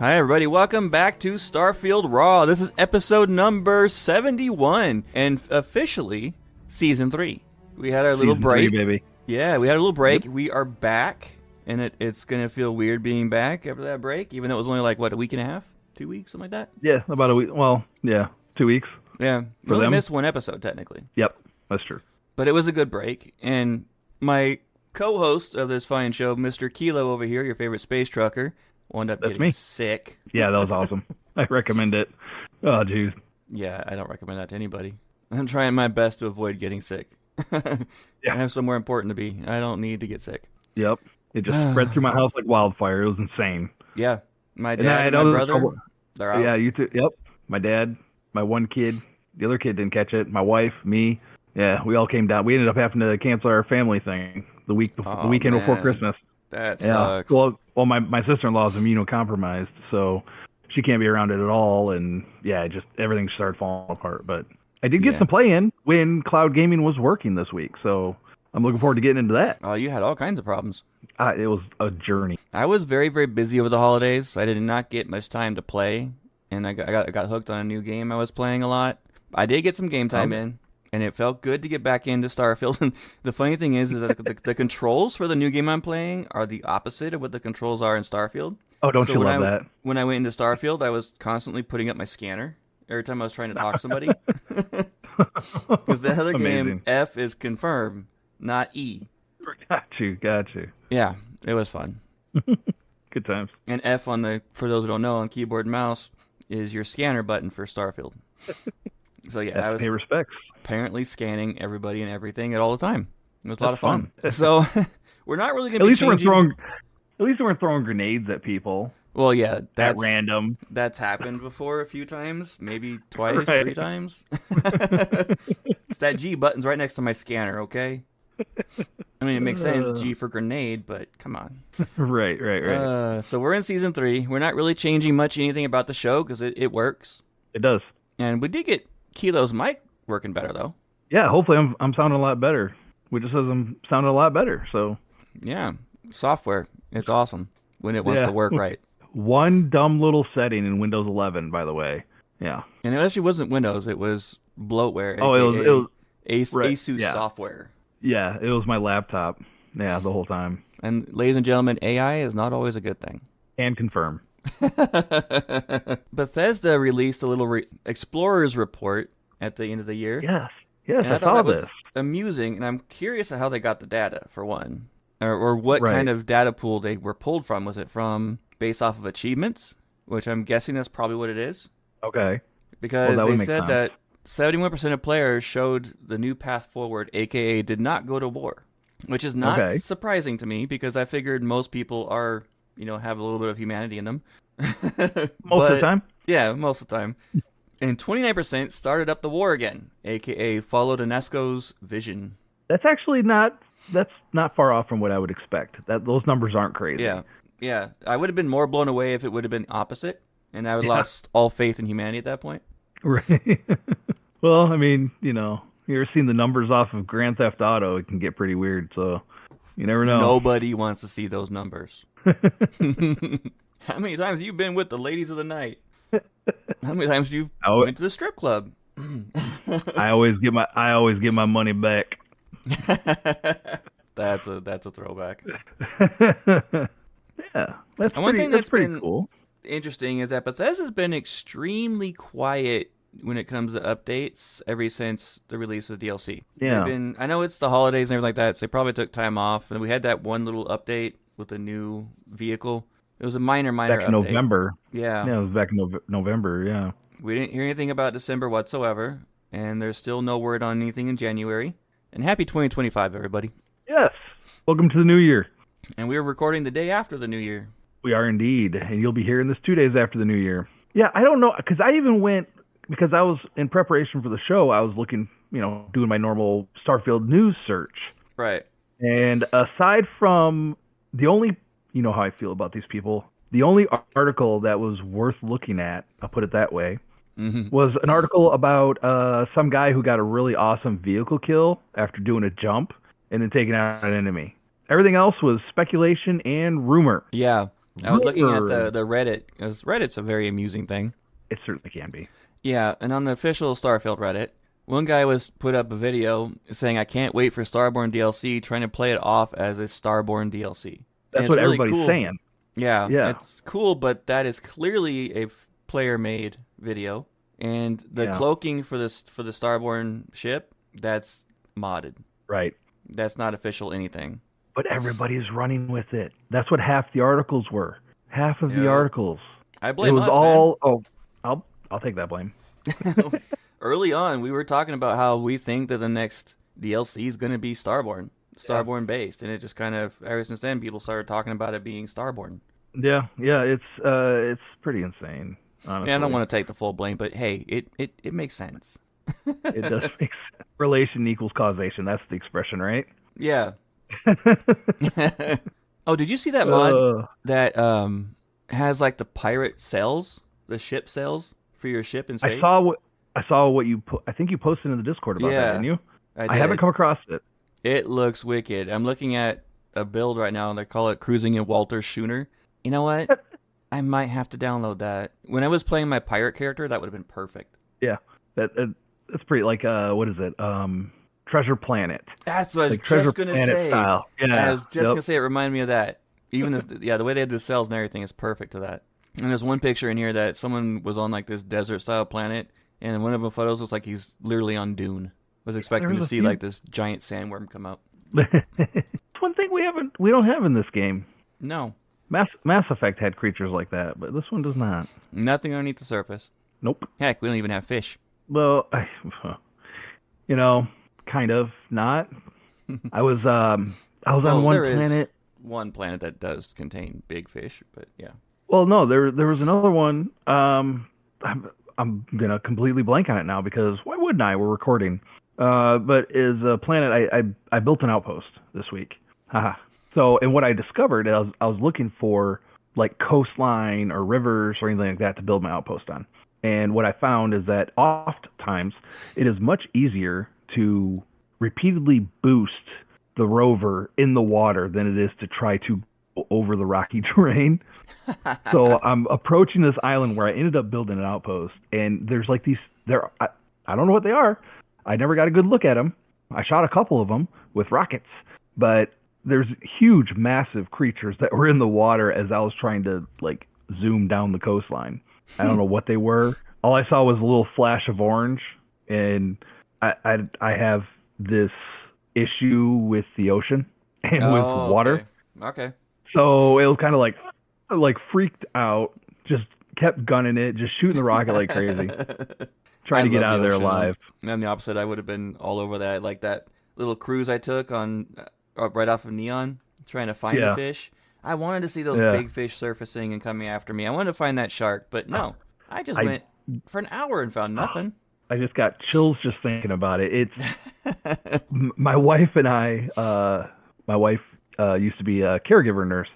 Hi everybody, welcome back to Starfield RAW. This is episode number 71 and officially season 3. We had our little break. Season 3, baby. Yeah, we had a little break. Yep. We are back and it's going to feel weird being back after that break, even though it was only like, what, a week and a half? 2 weeks, something like that? Yeah, about a week. Well, yeah, 2 weeks. Yeah, we only missed one episode technically. Yep, that's true. But it was a good break, and my co-host of this fine show, Mr. Kilo over here, your favorite space trucker, wound up getting sick. Yeah, that was awesome. I recommend it. Oh, geez. Yeah, I don't recommend that to anybody. I'm trying my best to avoid getting sick. I have somewhere important to be. I don't need to get sick. Yep. It just spread through my house like wildfire. It was insane. Yeah. My dad and my brother, they're out. Yeah, you too. Yep. My dad, my one kid, the other kid didn't catch it. My wife, me. Yeah, we all came down. We ended up having to cancel our family thing the weekend before Christmas. That sucks. Well, my sister-in-law is immunocompromised, so she can't be around it at all. And yeah, just everything started falling apart. But I did get some play in when cloud gaming was working this week, so I'm looking forward to getting into that. Oh, you had all kinds of problems. It was a journey. I was very, very busy over the holidays. I did not get much time to play, and I got hooked on a new game I was playing a lot. I did get some game time in. And it felt good to get back into Starfield. And the funny thing is that the controls for the new game I'm playing are the opposite of what the controls are in Starfield. Oh, don't you love that? When I went into Starfield, I was constantly putting up my scanner every time I was trying to talk to somebody. Because the other game, F is confirm, not E. Got you. Yeah, it was fun. Good times. And F for those who don't know, on keyboard and mouse, is your scanner button for Starfield. So yeah, I was pay respects. Apparently scanning everybody and everything at all the time. It was a lot of fun. So we're not really going to be changing... At least we weren't throwing grenades at people. Well, yeah, that's random. That's happened before a few times, maybe twice, 3 times. It's that G button's right next to my scanner, okay? I mean, it makes sense, G for grenade, but come on. Right. So we're in season 3. We're not really changing anything about the show because it works. It does. And we did get Kilo's mic working better, though. Yeah, hopefully I'm sounding a lot better. Which says I'm sounding a lot better, so. Yeah, software. It's awesome when it wants to work right. One dumb little setting in Windows 11, by the way. Yeah. And it actually wasn't Windows. It was bloatware. Oh, it was Asus software. Yeah, it was my laptop. Yeah, the whole time. And ladies and gentlemen, AI is not always a good thing. And confirm. Bethesda released a little Explorers report at the end of the year. Yes, I saw this. Was amusing, and I'm curious how they got the data, for one. Or what kind of data pool they were pulled from. Was it from based off of achievements? Which I'm guessing that's probably what it is. Okay. Because they said that 71% of players showed the new path forward, a.k.a. did not go to war. Which is not surprising to me, because I figured most people are, have a little bit of humanity in them. Most of the time? Yeah, most of the time. And 29% started up the war again, a.k.a. followed UNESCO's vision. That's actually not far off from what I would expect. Those numbers aren't crazy. Yeah. I would have been more blown away if it would have been opposite, and I would have lost all faith in humanity at that point. Right. Well, I mean, you're seeing the numbers off of Grand Theft Auto. It can get pretty weird, so you never know. Nobody wants to see those numbers. How many times have you been with the ladies of the night? How many times have you went to the strip club? I always get my money back. That's a throwback. Yeah, that's pretty cool. Interesting is that Bethesda's been extremely quiet when it comes to updates ever since the release of the DLC. Yeah, I know it's the holidays and everything like that, so they probably took time off. And we had that one little update with the new vehicle. It was a minor back in update. November. Yeah, it was back in November. Yeah, we didn't hear anything about December whatsoever, and there's still no word on anything in January. And happy 2025, everybody. Yes, welcome to the new year. And we're recording the day after the new year. We are indeed, and you'll be hearing this 2 days after the new year. Yeah, I don't know, because I was in preparation for the show, I was looking, doing my normal Starfield news search. Right. And aside from the only, you know how I feel about these people, the only article that was worth looking at, I'll put it that way, was an article about some guy who got a really awesome vehicle kill after doing a jump and then taking out an enemy. Everything else was speculation and rumor. Yeah. I was looking at Rumor. the Reddit, because Reddit's a very amusing thing. It certainly can be. Yeah, and on the official Starfield Reddit, one guy was put up a video saying, "I can't wait for Starborn DLC," trying to play it off as a Starborn DLC. And That's it's what really everybody's cool. saying. Yeah, Yeah. it's cool, but that is clearly a player-made video, and the cloaking for the Starborn ship, that's modded. Right. That's not official anything. But everybody's running with it. That's what half the articles were. Half of the articles. I blame it was us, all. man. Oh, I'll take that blame. Early on, we were talking about how we think that the next DLC is going to be Starborn based, and it just kind of ever since then people started talking about it being Starborn. Yeah, it's pretty insane. Honestly. Yeah, I don't want to take the full blame, but hey, it makes sense. It does make sense. Relation equals causation. That's the expression, right? Yeah. Oh, did you see that mod that has like the pirate sails, the ship sails for your ship in space? I saw what you put. I think you posted in the Discord about that, didn't you? I haven't come across it. It looks wicked. I'm looking at a build right now, and they call it Cruising in Walter Schooner. You know what? I might have to download that. When I was playing my pirate character, that would have been perfect. Yeah, that's pretty like what is it? Treasure Planet. That's what I was like just gonna say. Style. Yeah, I was just gonna say it reminded me of that. Even the way they had the cells and everything is perfect to that. And there's one picture in here that someone was on like this desert style planet, and one of the photos looks like he's literally on Dune. Was expecting to see like this giant sandworm come up. It's one thing we don't have in this game. No. Mass Effect had creatures like that, but this one does not. Nothing underneath the surface. Nope. Heck, we don't even have fish. Well, kind of not. I was on one planet. One planet that does contain big fish, but yeah. Well, no, there was another one. I'm gonna completely blank on it now because why wouldn't I? We're recording. But is a planet I built an outpost this week. Haha. So, and what I discovered, I was looking for like coastline or rivers or anything like that to build my outpost on. And what I found is that oftentimes it is much easier to repeatedly boost the rover in the water than it is to try to go over the rocky terrain. So I'm approaching this island where I ended up building an outpost, and there's like these, I don't know what they are. I never got a good look at them. I shot a couple of them with rockets, but there's huge, massive creatures that were in the water as I was trying to like zoom down the coastline. I don't know what they were. All I saw was a little flash of orange, and I have this issue with the ocean and with water. Okay. So it was kind of like freaked out, just kept gunning it, just shooting the rocket like crazy, trying to get out of there alive. And the opposite, I would have been all over that, like that little cruise I took on right off of Neon, trying to find a fish. I wanted to see those big fish surfacing and coming after me. I wanted to find that shark, but no. I just went for an hour and found nothing. I just got chills just thinking about it. It's my wife and I. My wife used to be a caregiver nurse,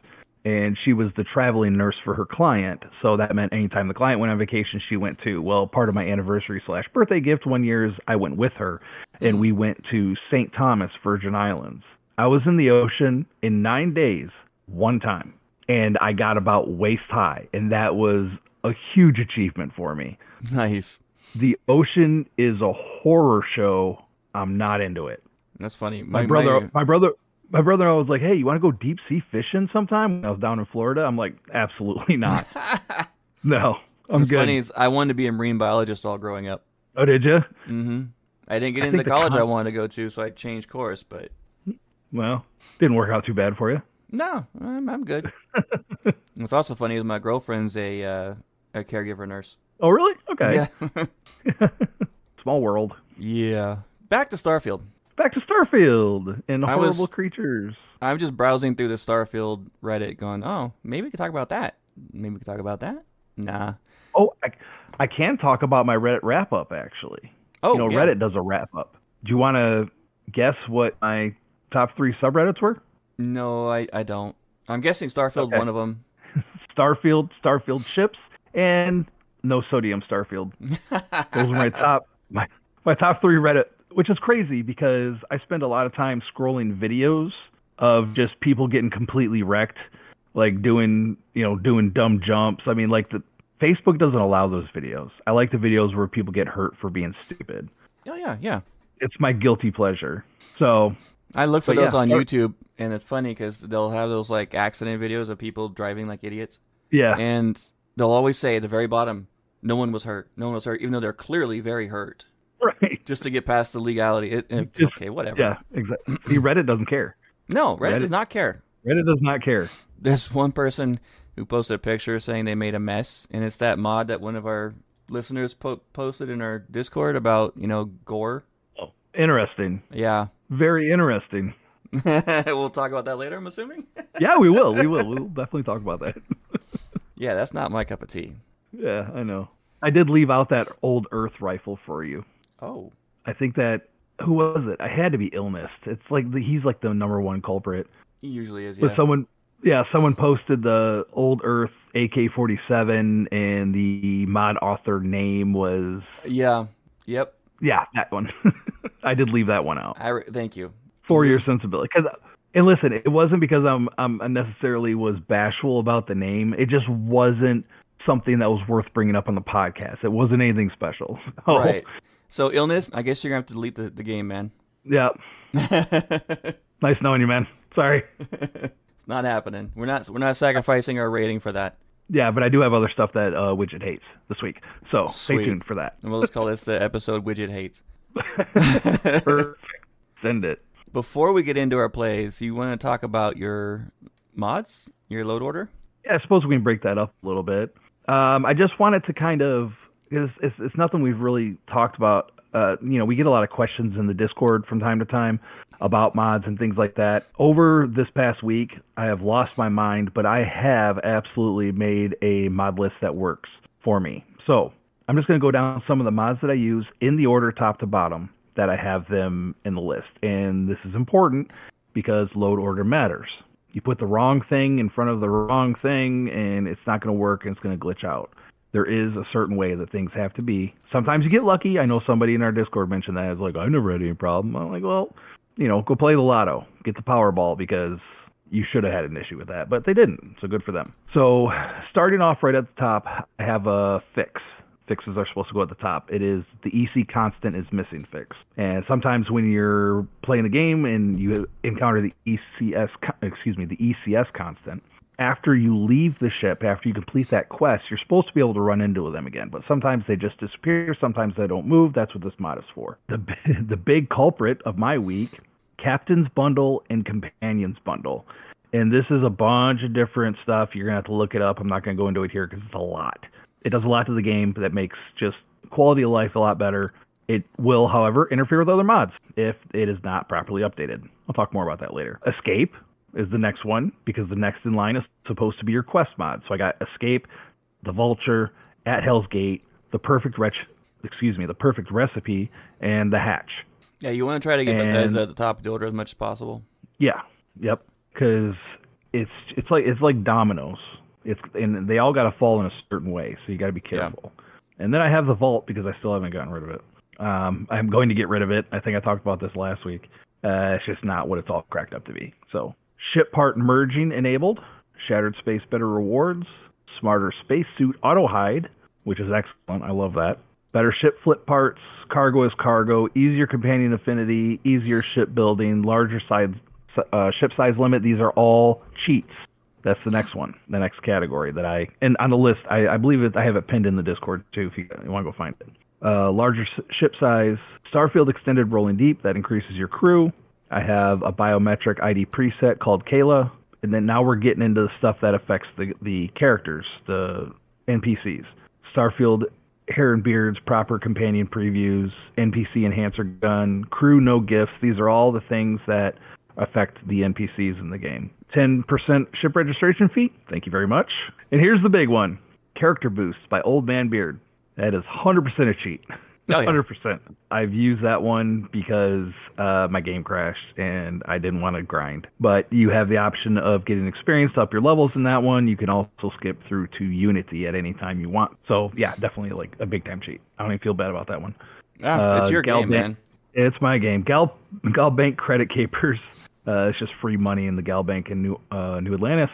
and she was the traveling nurse for her client. So that meant anytime the client went on vacation, she went too. Well, part of my anniversary/birthday gift one year is I went with her, and we went to St. Thomas, Virgin Islands. I was in the ocean in 9 days. One time, and I got about waist high, and that was a huge achievement for me. Nice. The ocean is a horror show. I'm not into it. That's funny. My brother was like, "Hey, you want to go deep sea fishing sometime?" When I was down in Florida, I'm like, "Absolutely not. No, I'm What's good." Funny is I wanted to be a marine biologist all growing up. Oh, did you? Mm-hmm. I didn't get into the college I wanted to go to, so I changed course. But well, didn't work out too bad for you. No, I'm good. What's also funny is my girlfriend's a caregiver nurse. Oh, really? Okay. Yeah. Small world. Yeah. Back to Starfield. Back to Starfield and horrible creatures. I'm just browsing through the Starfield Reddit going, oh, maybe we could talk about that. Maybe we could talk about that? Nah. Oh, I can talk about my Reddit wrap-up, actually. Oh, yeah. Reddit does a wrap-up. Do you want to guess what my top 3 subreddits were? No, I don't. I'm guessing Starfield, one of them. Starfield ships, and no sodium Starfield. Those are my top 3 Reddit, which is crazy because I spend a lot of time scrolling videos of just people getting completely wrecked. like doing dumb jumps. I mean, like the Facebook doesn't allow those videos. I like the videos where people get hurt for being stupid. Oh yeah. It's my guilty pleasure. So I look for but those yeah, on YouTube, and it's funny because they'll have those like accident videos of people driving like idiots, yeah, and they'll always say at the very bottom, "No one was hurt. No one was hurt," even though they're clearly very hurt. right. Just to get past the legality. Okay, whatever. Yeah, exactly. See, Reddit doesn't care. No, Reddit does not care. Reddit does not care. There's one person who posted a picture saying they made a mess, and it's that mod that one of our listeners posted in our Discord about, gore. Oh, interesting. Yeah. Very interesting. We'll talk about that later, I'm assuming. Yeah, we will. We'll definitely talk about that. Yeah, that's not my cup of tea. Yeah, I know. I did leave out that old Earth rifle for you. Oh. I think that, who was it? I had to be Illness. It's like he's like the number one culprit. He usually is, yeah. But someone posted the old Earth AK-47 and the mod author name was... Yeah. Yep. Yeah, that one. I did leave that one out. Thank you. For your sensibility. And listen, it wasn't because I'm unnecessarily was bashful about the name. It just wasn't something that was worth bringing up on the podcast. It wasn't anything special. Oh. Right. So, Illness, I guess you're going to have to delete the game, man. Yeah. Nice knowing you, man. Sorry. It's not happening. We're not sacrificing our rating for that. Yeah, but I do have other stuff that Wigit hates this week. So Sweet. Stay tuned for that. And we'll just call this the episode Wigit Hates. Perfect. Send it. Before we get into our plays, you want to talk about your mods, your load order? Yeah, I suppose we can break that up a little bit. I just wanted to kind of, it's nothing we've really talked about. We get a lot of questions in the Discord from time to time about mods and things like that. Over this past week, I have lost my mind, but I have absolutely made a mod list that works for me. So I'm just going to go down some of the mods that I use in the order top to bottom that I have them in the list. And this is important because load order matters. You put the wrong thing in front of the wrong thing, and it's not going to work, and it's going to glitch out. There is a certain way that things have to be. Sometimes you get lucky. I know somebody in our Discord mentioned that. It's like, I never had any problem. I'm like, well, go play the lotto. Get the Powerball because you should have had an issue with that. But they didn't, so good for them. So starting off right at the top, I have a fix. Fixes are supposed to go at the top. It is the EC constant is missing fix. And sometimes when you're playing a game and you encounter the ECS constant, after you leave the ship, after you complete that quest, you're supposed to be able to run into them again. But sometimes they just disappear. Sometimes they don't move. That's what this mod is for. The big culprit of my week, Captain's Bundle and Companion's Bundle. And this is a bunch of different stuff. You're going to have to look it up. I'm not going to go into it here because it's a lot. It does a lot to the game that makes just quality of life a lot better. It will, however, interfere with other mods if it is not properly updated. I'll talk more about that later. Escape is the next one because the next in line is supposed to be your quest mod. So I got Escape, the Vulture, At Hell's Gate, the Perfect Recipe, and the Hatch. Yeah, you want to try to get Bethesda at the top of the order as much as possible. Yeah, yep, because it's like dominoes. And they all got to fall in a certain way, so you got to be careful. Yeah. And then I have the Vault because I still haven't gotten rid of it. I'm going to get rid of it. I think I talked about this last week. It's just not what it's all cracked up to be. So ship part merging enabled, shattered space better rewards, smarter spacesuit auto hide, which is excellent. I love that. Better ship flip parts, cargo is cargo, easier companion affinity, easier ship building, larger ship size limit. These are all cheats. That's the next one, the next category and on the list, I believe I have it pinned in the Discord too if you want to go find it. Larger ship size, Starfield Extended Rolling Deep, that increases your crew. I have a biometric ID preset called Kayla, and then now we're getting into the stuff that affects the characters, the NPCs. Starfield Hair and Beards, proper companion previews, NPC enhancer gun, crew no gifts. These are all the things that affect the NPCs in the game. 10% ship registration fee. Thank you very much. And here's the big one. Character boosts by Old Man Beard. That is 100% a cheat. Oh, yeah. 100%. I've used that one because my game crashed and I didn't want to grind. But you have the option of getting experience to up your levels in that one. You can also skip through to Unity at any time you want. So, yeah, definitely like a big-time cheat. I don't even feel bad about that one. It's your game, man. It's my game. Gal Bank Credit Capers. It's just free money in the Gal Bank in New Atlantis.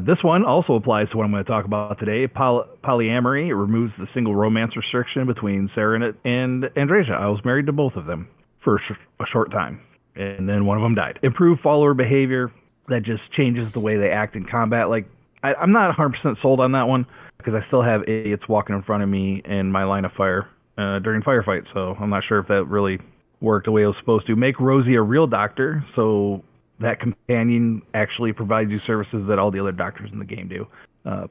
This one also applies to what I'm going to talk about today. Polyamory. It removes the single romance restriction between Sarah and Andreja. I was married to both of them for a short time, and then one of them died. Improved follower behavior. That just changes the way they act in combat. Like, I'm not 100% sold on that one because I still have idiots walking in front of me in my line of fire during firefights, so I'm not sure if that really worked the way it was supposed to. Make Rosie a real doctor, so that companion actually provides you services that all the other doctors in the game do.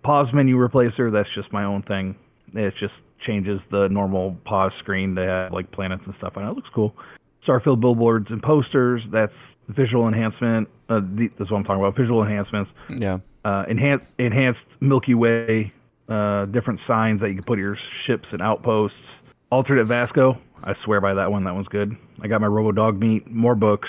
Pause menu replacer, that's just my own thing. It just changes the normal pause screen to have like planets and stuff on it. It looks cool. Starfield billboards and posters, that's visual enhancement. That's what I'm talking about, visual enhancements. Yeah. Enhanced Milky Way, different signs that you can put your ships and outposts. Alternate Vasco, I swear by that one. That one's good. I got my Robo Dog meat, more books.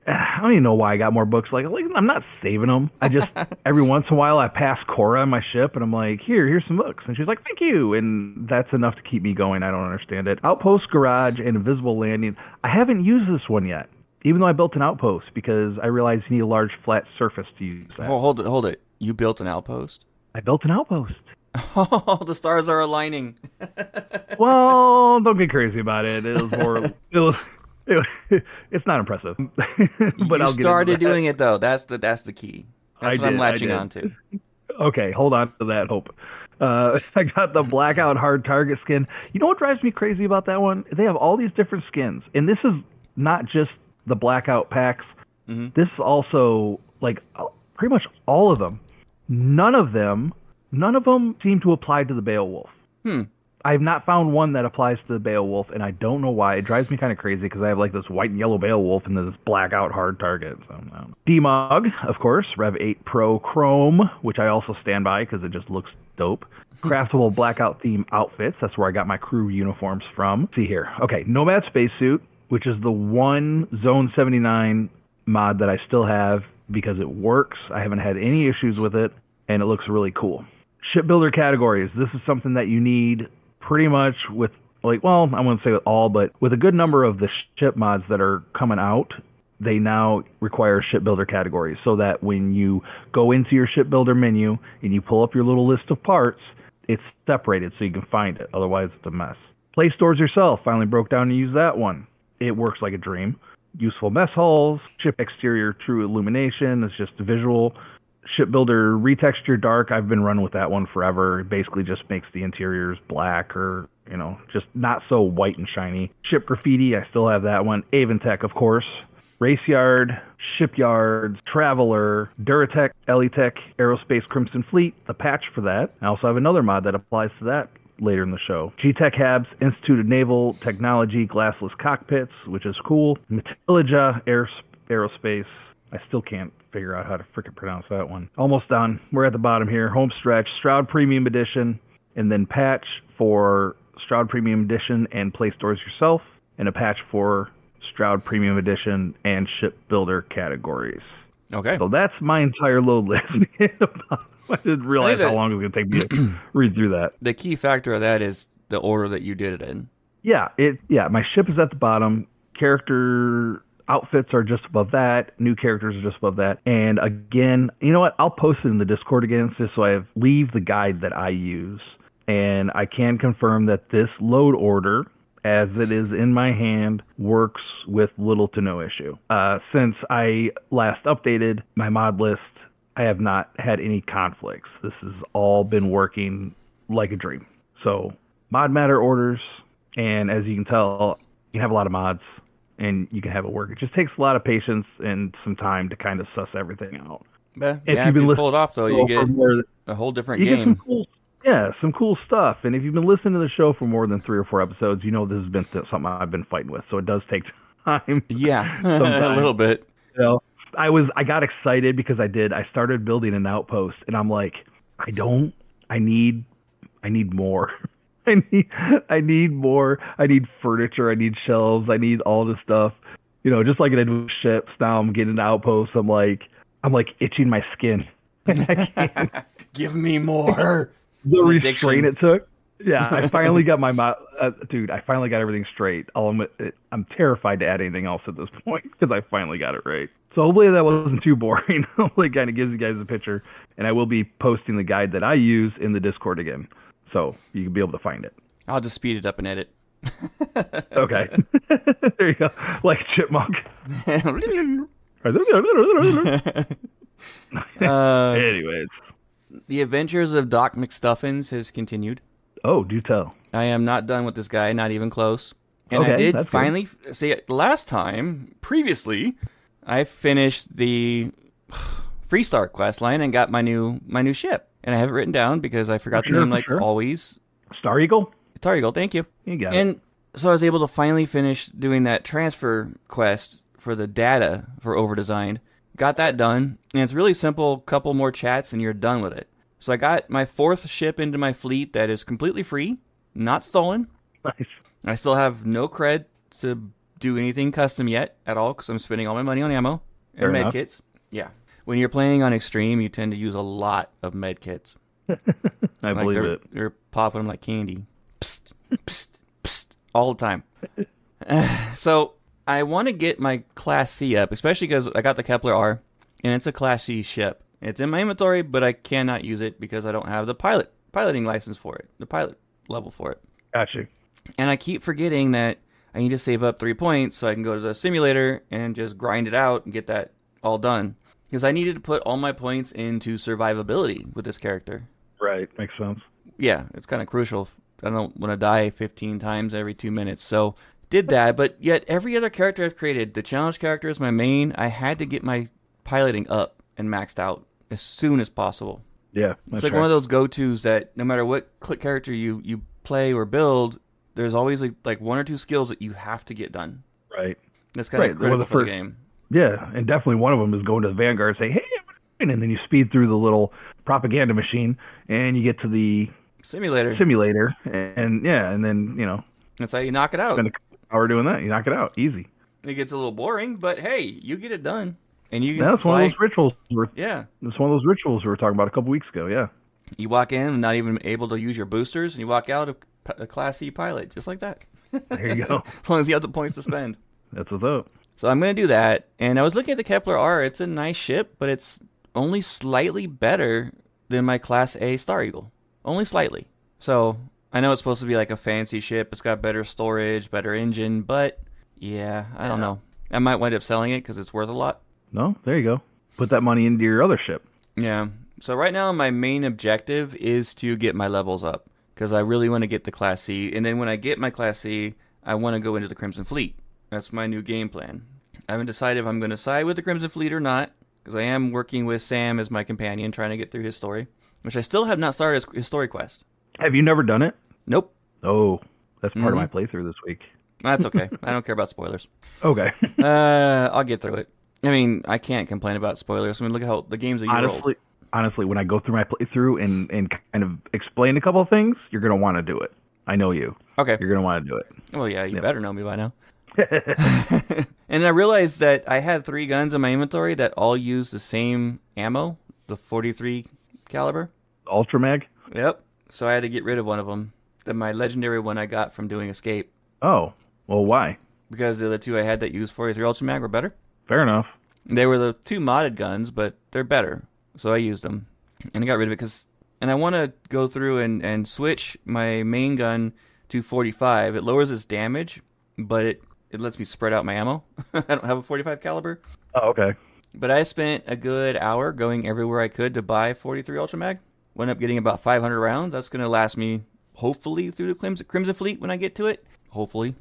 I don't even know why I got more books. Like I'm not saving them. I just every once in a while I pass Cora on my ship and I'm like, here's some books, and she's like, thank you, and that's enough to keep me going. I don't understand it. Outpost garage and invisible landing. I haven't used this one yet, even though I built an outpost because I realized you need a large flat surface to use that. Hold it. You built an outpost? I built an outpost. Oh, the stars are aligning. Well, don't get crazy about it. It was more. It's not impressive. But you started doing it though. That's the key. That's what I'm latching on to. Okay, hold on to that hope. I got the blackout hard target skin. You know what drives me crazy about that one? They have all these different skins, and this is not just the blackout packs. Mm-hmm. This is also like pretty much all of them. None of them seem to apply to the Beowulf. I have not found one that applies to the Beowulf, and I don't know why. It drives me kind of crazy because I have like this white and yellow Beowulf and this blackout hard target. So, Demog, of course, Rev 8 Pro Chrome, which I also stand by because it just looks dope. Craftable blackout theme outfits. That's where I got my crew uniforms from. See here. Okay, Nomad Spacesuit, which is the one Zone 79 mod that I still have because it works. I haven't had any issues with it, and it looks really cool. Shipbuilder categories. This is something that you need pretty much with, like, well, I wouldn't say with all, but with a good number of the ship mods that are coming out, they now require shipbuilder categories so that when you go into your shipbuilder menu and you pull up your little list of parts, it's separated so you can find it. Otherwise, it's a mess. Play stores yourself. Finally broke down and used that one. It works like a dream. Useful mess halls, ship exterior true illumination. It's just visual. Shipbuilder retexture dark. I've been running with that one forever. It basically just makes the interiors black or, just not so white and shiny. Ship graffiti. I still have that one. Aventech, of course. Race Yard, Shipyards, Traveler, Duratech, Elitech, Aerospace Crimson Fleet, the patch for that. I also have another mod that applies to that later in the show. G-Tech Habs, Institute of Naval Technology, Glassless Cockpits, which is cool. Matilija, Aerospace. I still can't figure out how to frickin' pronounce that one. Almost done. We're at the bottom here. Home stretch, Stroud Premium Edition, and then patch for Stroud Premium Edition and Play Stores Yourself, and a patch for Stroud Premium Edition and Shipbuilder categories. Okay. So that's my entire load list. I didn't realize how long it was going to take me to read through that. The key factor of that is the order that you did it in. Yeah, my ship is at the bottom. Character outfits are just above that. New characters are just above that. And again, you know what? I'll post it in the Discord again just so I leave the guide that I use. And I can confirm that this load order, as it is in my hand, works with little to no issue. Since I last updated my mod list, I have not had any conflicts. This has all been working like a dream. So, mod matter orders, and as you can tell, you can have a lot of mods, and you can have it work. It just takes a lot of patience and some time to kind of suss everything out. If you pull it off, though, you get a whole different game. Some cool stuff. And if you've been listening to the show for more than 3 or 4 episodes, you know this has been something I've been fighting with. So it does take time. Yeah, a little bit. I got excited because I started building an outpost, and I'm like, I need more. I need more. I need furniture. I need shelves. I need all this stuff. Just like I did with ships. Now I'm getting an outpost. I'm like itching my skin. I can't. Give me more. The restraint it took. Yeah, I finally got dude. I finally got everything straight. I'm terrified to add anything else at this point because I finally got it right. So hopefully that wasn't too boring. Hopefully, it kind of gives you guys a picture, and I will be posting the guide that I use in the Discord again, so you can be able to find it. I'll just speed it up and edit. Okay, there you go, like Chipmunk. Anyways, the adventures of Doc McStuffins has continued. Oh, do tell. I am not done with this guy, not even close. And Okay, I did that's finally see it last time, previously, I finished the Freestar quest line and got my new ship. And I have it written down because I forgot the name like always. Star Eagle? Star Eagle, thank you. You got and it. So I was able to finally finish doing that transfer quest for the data for Overdesigned. Got that done. And it's really simple, couple more chats and you're done with it. So I got my 4th ship into my fleet that is completely free, not stolen. Nice. I still have no cred to do anything custom yet at all because I'm spending all my money on ammo and med kits. Yeah. When you're playing on Extreme, you tend to use a lot of med kits. I believe it. They're popping them like candy. Psst, psst, psst, all the time. So I want to get my Class C up, especially because I got the Kepler R, and it's a Class C ship. It's in my inventory, but I cannot use it because I don't have the piloting license for it, the pilot level for it. Gotcha. And I keep forgetting that I need to save up 3 points so I can go to the simulator and just grind it out and get that all done. Because I needed to put all my points into survivability with this character. Right, makes sense. Yeah, it's kind of crucial. I don't want to die 15 times every 2 minutes. So did that, but yet every other character I've created, the challenge character is my main, I had to get my piloting up and maxed out as soon as possible. Yeah, it's like one of those go-tos that no matter what character you play or build, there's always like 1 or 2 skills that you have to get done. Right. That's kind of critical for the game. Yeah, and definitely one of them is going to the Vanguard and say, hey, I'm doing, and then you speed through the little propaganda machine and you get to the simulator, and then that's how you knock it out. Spend an hour doing that, you knock it out easy. It gets a little boring, but hey, you get it done, and you. That's one of those rituals. Yeah, it's one of those rituals we were talking about a couple weeks ago. Yeah, you walk in and not even able to use your boosters, and you walk out a Class C pilot just like that. There you go. As long as you have the points to spend. That's what's up. So I'm going to do that. And I was looking at the Kepler R. It's a nice ship, but it's only slightly better than my Class A Star Eagle. Only slightly. So I know it's supposed to be like a fancy ship. It's got better storage, better engine. But yeah, I don't know. I might wind up selling it because it's worth a lot. No, there you go. Put that money into your other ship. Yeah. So right now my main objective is to get my levels up because I really want to get the Class C. And then when I get my Class C, I want to go into the Crimson Fleet. That's my new game plan. I haven't decided if I'm going to side with the Crimson Fleet or not, because I am working with Sam as my companion, trying to get through his story, which I still have not started his story quest. Have you never done it? Nope. Oh, that's part of my playthrough this week. That's okay. I don't care about spoilers. Okay. I'll get through it. I mean, I can't complain about spoilers. I mean, look at how the game's a year old. Honestly, when I go through my playthrough and kind of explain a couple of things, you're going to want to do it. I know you. Okay. You're going to want to do it. Well, yeah, you better know me by now. And I realized that I had 3 guns in my inventory that all use the same ammo, the 43 caliber. Ultra Mag? Yep. So I had to get rid of one of them. My legendary one I got from doing Escape. Oh, well, why? Because the other 2 I had that used 43 Ultra Mag were better. Fair enough. They were the 2 modded guns, but they're better. So I used them. And I got rid of it and I want to go through and switch my main gun to 45. It lowers its damage, but it lets me spread out my ammo. I don't have a 45 caliber. Oh, okay. But I spent a good hour going everywhere I could to buy 43 Ultra Mag. Went up getting about 500 rounds. That's going to last me, hopefully, through the Crimson Fleet when I get to it. Hopefully.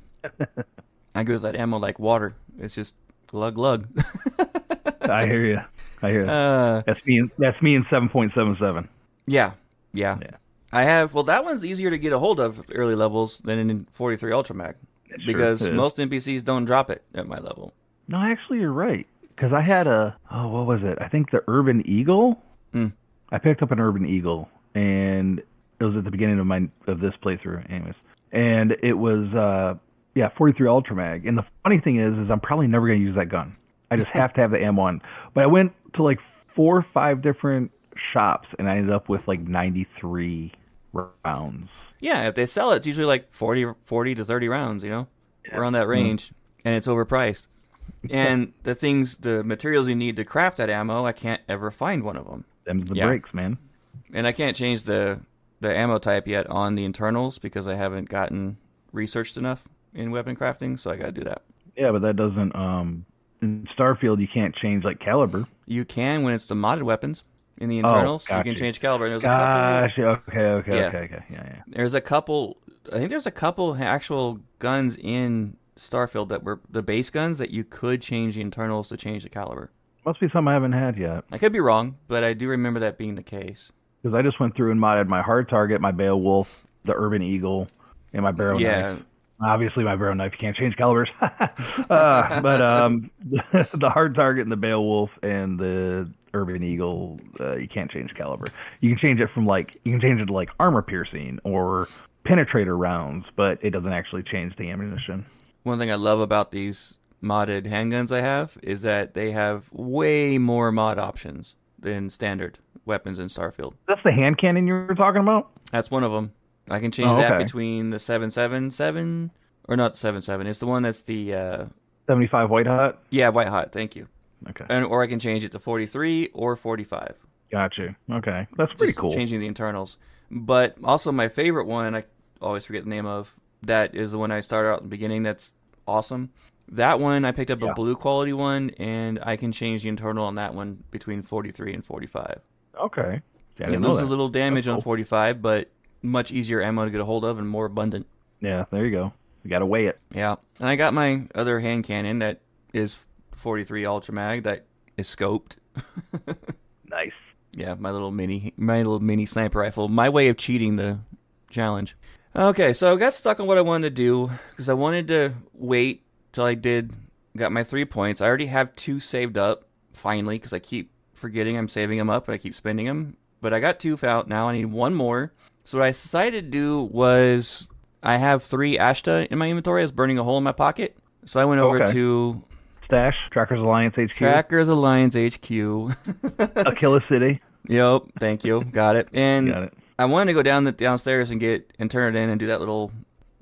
I go with that ammo like water. It's just glug glug. I hear you. That's me in 7.77. Yeah. I have, that one's easier to get a hold of early levels than in 43 Ultra Mag. Because most NPCs don't drop it at my level. No, actually, you're right. Because I had what was it? I think the Urban Eagle. I picked up an Urban Eagle, and it was at the beginning of this playthrough, anyways. And it was 43 Ultra Mag. And the funny thing is I'm probably never going to use that gun. I just have to have the ammo on. But I went to like 4 or 5 different shops, and I ended up with like 93 rounds. Yeah, if they sell it, it's usually like 40 to 30 rounds, around that range, and it's overpriced. And the materials you need to craft that ammo, I can't ever find one of them. Them's the breaks, man. And I can't change the ammo type yet on the internals because I haven't gotten researched enough in weapon crafting, so I got to do that. Yeah, but that doesn't. In Starfield, you can't change like caliber. You can when it's the modded weapons in the internals. You can change caliber. And there's a couple. Okay. Yeah. There's a couple. I think there's a couple actual guns in Starfield that were the base guns that you could change the internals to change the caliber. Must be something I haven't had yet. I could be wrong, but I do remember that being the case. Because I just went through and modded my hard target, my Beowulf, the Urban Eagle, and my barrel knife. Obviously, my barrel knife, you can't change calibers. But the hard target and the Beowulf and the Urban Eagle, you can't change caliber. You can change it to like armor piercing or penetrator rounds, but it doesn't actually change the ammunition. One thing I love about these modded handguns I have is that they have way more mod options than standard weapons in Starfield. That's the hand cannon you were talking about? That's one of them. I can change that between the 7.77, or not 7.7. It's the one that's the 75 white hot. Yeah, white hot. Thank you. Okay. Or I can change it to 43 or 45. Gotcha. Okay, that's pretty cool. Changing the internals, but also my favorite one, I always forget the name of. That is the one I started out in the beginning. That's awesome. That one I picked up a blue quality one, and I can change the internal on that one between 43 and 45. Okay. It loses a little damage on 45, but much easier ammo to get a hold of and more abundant. Yeah, there you go. You got to weigh it. Yeah. And I got my other hand cannon that is 43 Ultra Mag that is scoped. Nice. Yeah, my little mini sniper rifle. My way of cheating the challenge. Okay, so I got stuck on what I wanted to do because I wanted to wait till I got my 3 points. I already have 2 saved up, finally, because I keep forgetting I'm saving them up and I keep spending them. But I got 2 out now. I need 1 more. So what I decided to do was I have 3 Ashta in my inventory. I was burning a hole in my pocket. So I went over to Stash, Trackers Alliance HQ. Trackers Alliance HQ. Aquila City. Yep, thank you. Got it. And I wanted to go downstairs and turn it in and do that little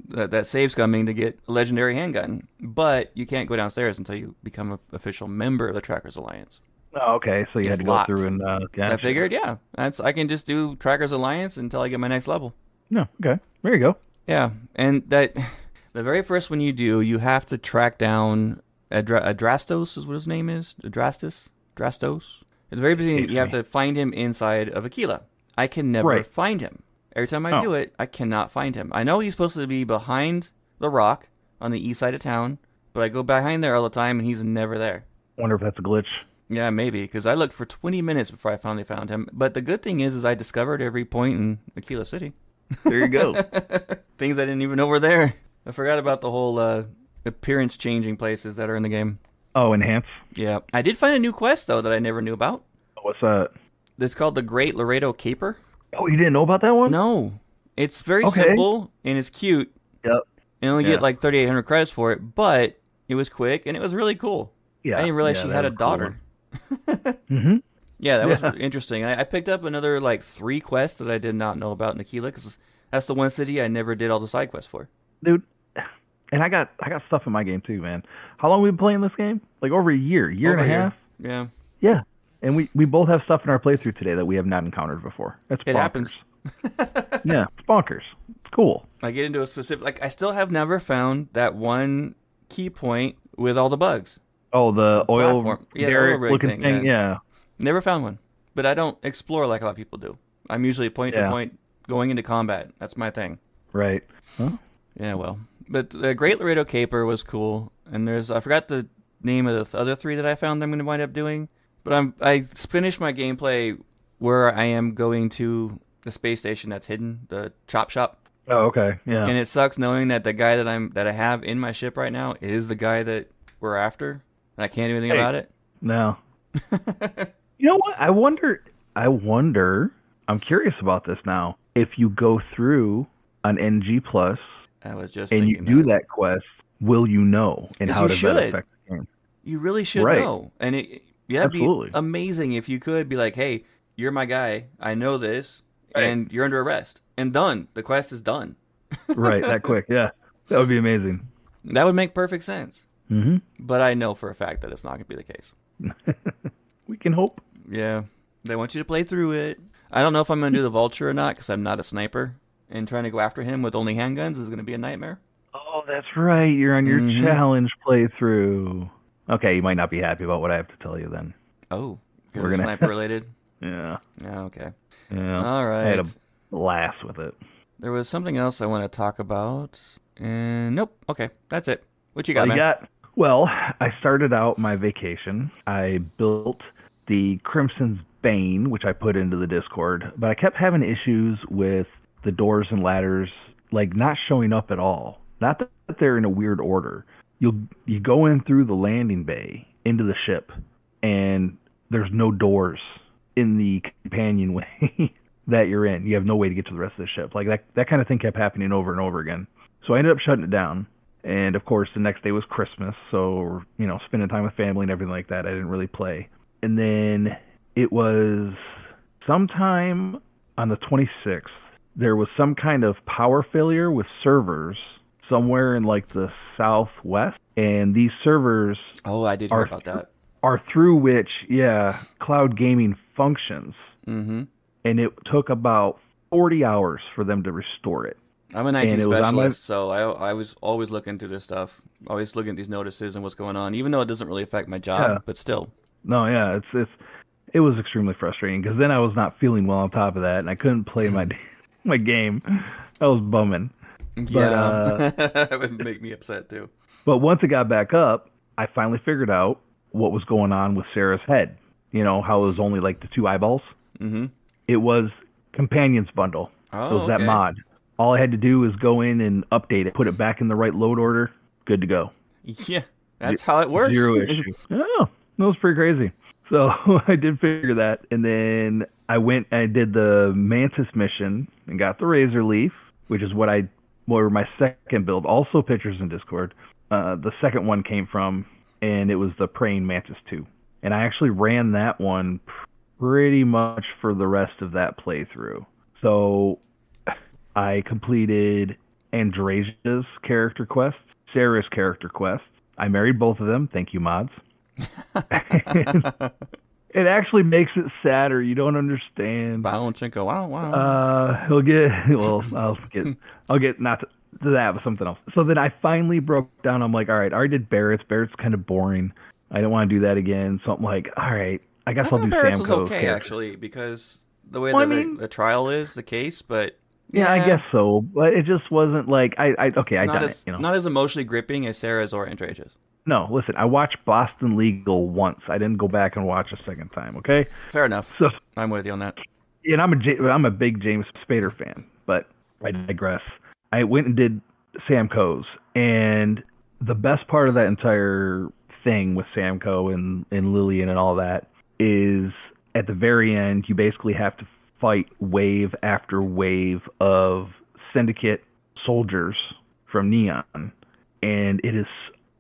that save scumming to get a legendary handgun. But you can't go downstairs until you become an official member of the Trackers Alliance. Oh, okay. So you had to go through and So I figured, I can just do Trackers Alliance until I get my next level. No, okay. There you go. Yeah, and that the very first one you do, you have to track down Adrastos is what his name is. Drastos. At the very beginning, you have to find him inside of Aquila. I can never find him. Every time I do it, I cannot find him. I know he's supposed to be behind the rock on the east side of town, but I go behind there all the time, and he's never there. Wonder if that's a glitch. Yeah, maybe, because I looked for 20 minutes before I finally found him. But the good thing is I discovered every point in Aquila City. There you go. Things I didn't even know were there. I forgot about the whole appearance-changing places that are in the game. Oh, enhance? Yeah. I did find a new quest, though, that I never knew about. What's that? It's called the Great Laredo Caper. Oh, you didn't know about that one? No. It's very simple, and it's cute. Yep. And only get like 3,800 credits for it, but it was quick, and it was really cool. Yeah. I didn't realize she had a daughter. Mm-hmm. Yeah, that was interesting. I picked up another 3 quests that I did not know about in Aquila, because that's the one city I never did all the side quests for. Dude, and I got stuff in my game too, man. How long have we been playing this game? Like over a year and a half? Yeah. Yeah. And we both have stuff in our playthrough today that we have not encountered before. That's bonkers. It happens. Yeah, it's bonkers. It's cool. I get into a specific... I still have never found that one key point with all the bugs. Oh, the oil derrick looking thing? Yeah. Never found one. But I don't explore like a lot of people do. I'm usually point to point going into combat. That's my thing. Right. Huh? Yeah, well. But the Great Laredo Caper was cool. And I forgot the name of the other 3 that I found I'm going to wind up doing. But I finished my gameplay where I am going to the space station that's hidden, the chop shop. Oh, okay. Yeah. And it sucks knowing that the guy that I have in my ship right now is the guy that we're after. And I can't do anything about it. No. You know what? I wonder, I'm curious about this now. If you go through an NG Plus and you do that quest, will you know? And how does that affect the game? You really should know. And it'd be amazing if you could be like, hey, you're my guy. I know this. and you're under arrest. And done. The quest is done. Right, that quick, yeah. That would be amazing. That would make perfect sense. Mm-hmm. But I know for a fact that it's not going to be the case. We can hope. Yeah. They want you to play through it. I don't know if I'm going to do the vulture or not because I'm not a sniper. And trying to go after him with only handguns is going to be a nightmare. Oh, that's right. You're on your challenge playthrough. Okay, you might not be happy about what I have to tell you then. Oh, we're gonna sniper related. Yeah. Yeah. Okay. Yeah. All right. I had a blast with it. There was something else I want to talk about, and nope. Okay, that's it. What you got, man? Well, I started out my vacation. I built the Crimson's Bane, which I put into the Discord, but I kept having issues with the doors and ladders, like not showing up at all. Not that they're in a weird order. You go in through the landing bay into the ship, and there's no doors in the companionway that you're in. You have no way to get to the rest of the ship. Like that kind of thing kept happening over and over again. So I ended up shutting it down. And of course, the next day was Christmas, so spending time with family and everything like that. I didn't really play. And then it was sometime on the 26th. There was some kind of power failure with servers somewhere in like the southwest, and these servers I did hear about that. Are through which cloud gaming functions. Mm-hmm. And it took about 40 hours for them to restore it. I'm an IT specialist, so I was always looking through this stuff, always looking at these notices and what's going on, even though it doesn't really affect my job, but still. No, yeah, it was extremely frustrating because then I was not feeling well on top of that, and I couldn't play my game. I was bumming. Yeah, that would make me upset too. But once it got back up, I finally figured out what was going on with Sarah's head. How it was only like the 2 eyeballs. Mm-hmm. It was Companions Bundle. Oh, so it was that mod. All I had to do was go in and update it, put it back in the right load order, good to go. Yeah, that's how it works. 0 issue. Oh, that was pretty crazy. So I did figure that, and then I went and I did the Mantis mission and got the Razor Leaf, which is what my second build. Also pictures in Discord. The second one came from, and it was the Praying Mantis 2. And I actually ran that one pretty much for the rest of that playthrough. So I completed Andresia's character quest, Sarah's character quest. I married both of them. Thank you, mods. It actually makes it sadder. You don't understand. Balanchenko, wow. I'll get not to that, but something else. So then I finally broke down. I'm like, all right, I already did Barrett's. Barrett's kind of boring. I don't want to do that again. So I'm like, all right, I guess I'll do Barrett's Samco's was okay, character. actually, because the way the trial is, the case, but... Yeah, I guess so, but it just wasn't like I done it. Not as emotionally gripping as Sarah's or Andresia's. No, listen, I watched Boston Legal once. I didn't go back and watch a second time. Okay, fair enough. So I'm with you on that. And I'm a big James Spader fan, but I digress. I went and did Samco's, and the best part of that entire thing with Samco and Lillian and all that is at the very end, you basically have to fight wave after wave of Syndicate soldiers from Neon, and it is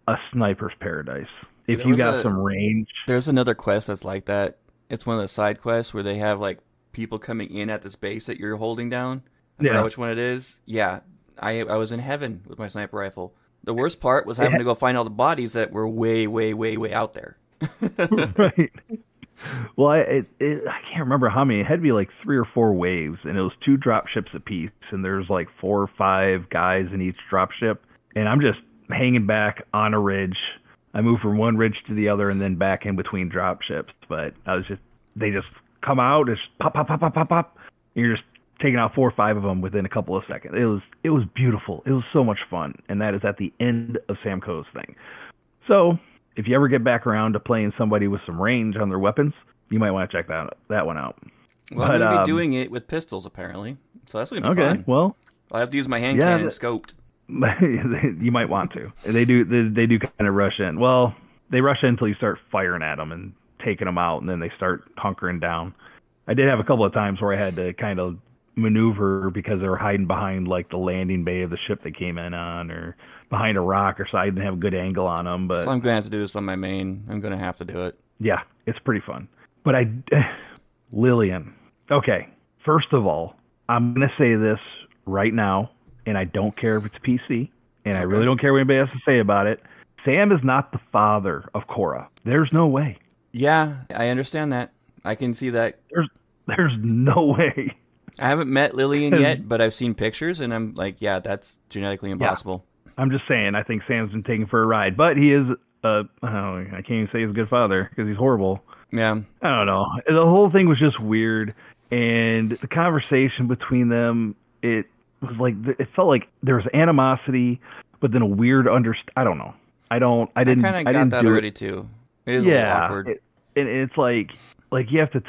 a sniper's paradise. If you got some range. There's another quest that's like that. It's one of the side quests where they have like people coming in at this base that you're holding down. I forgot which one it is. Yeah, I was in heaven with my sniper rifle. The worst part was having to go find all the bodies that were way, way, way, way out there. Right. Well, I can't remember how many. It had to be like 3 or 4 waves, and it was 2 drop ships apiece, and there's like 4 or 5 guys in each drop ship, and I'm just hanging back on a ridge. I moved from one ridge to the other and then back in between drop ships, but they just come out, just pop, pop, pop, pop, pop, pop, and you're just taking out 4 or 5 of them within a couple of seconds. It was beautiful. It was so much fun, and that is at the end of Samco's thing. So if you ever get back around to playing somebody with some range on their weapons, you might want to check that one out. Well, I'm going to be doing it with pistols, apparently. So that's going to be fun. Okay, well, I'll have to use my hand cannon scoped. You might want to. They do kind of rush in. Well, they rush in until you start firing at them and taking them out, and then they start hunkering down. I did have a couple of times where I had to kind of maneuver because they were hiding behind like the landing bay of the ship they came in on, or behind a rock, or so I didn't have a good angle on them. But so I'm going to have to do this on my main. I'm going to have to do it. Yeah, it's pretty fun. But Lillian. Okay, first of all, I'm gonna say this right now, and I don't care if it's PC, and I really Okay. don't care what anybody has to say about it. Sam is not the father of Korra. There's no way. Yeah, I understand that. I can see that. There's there's no way. I haven't met Lillian 'Cause, yet, but I've seen pictures, and I'm like, yeah, that's genetically yeah, impossible. I'm just saying. I think Sam's been taken for a ride, but he is. I can't even say he's a good father because he's horrible. Yeah. I don't know. The whole thing was just weird, and the conversation between them, it was like it felt like there was animosity, but then a weird I don't know. I don't. I I didn't. kind of I got didn't that do already it. too. It is a little Yeah, awkward. and it's like you have to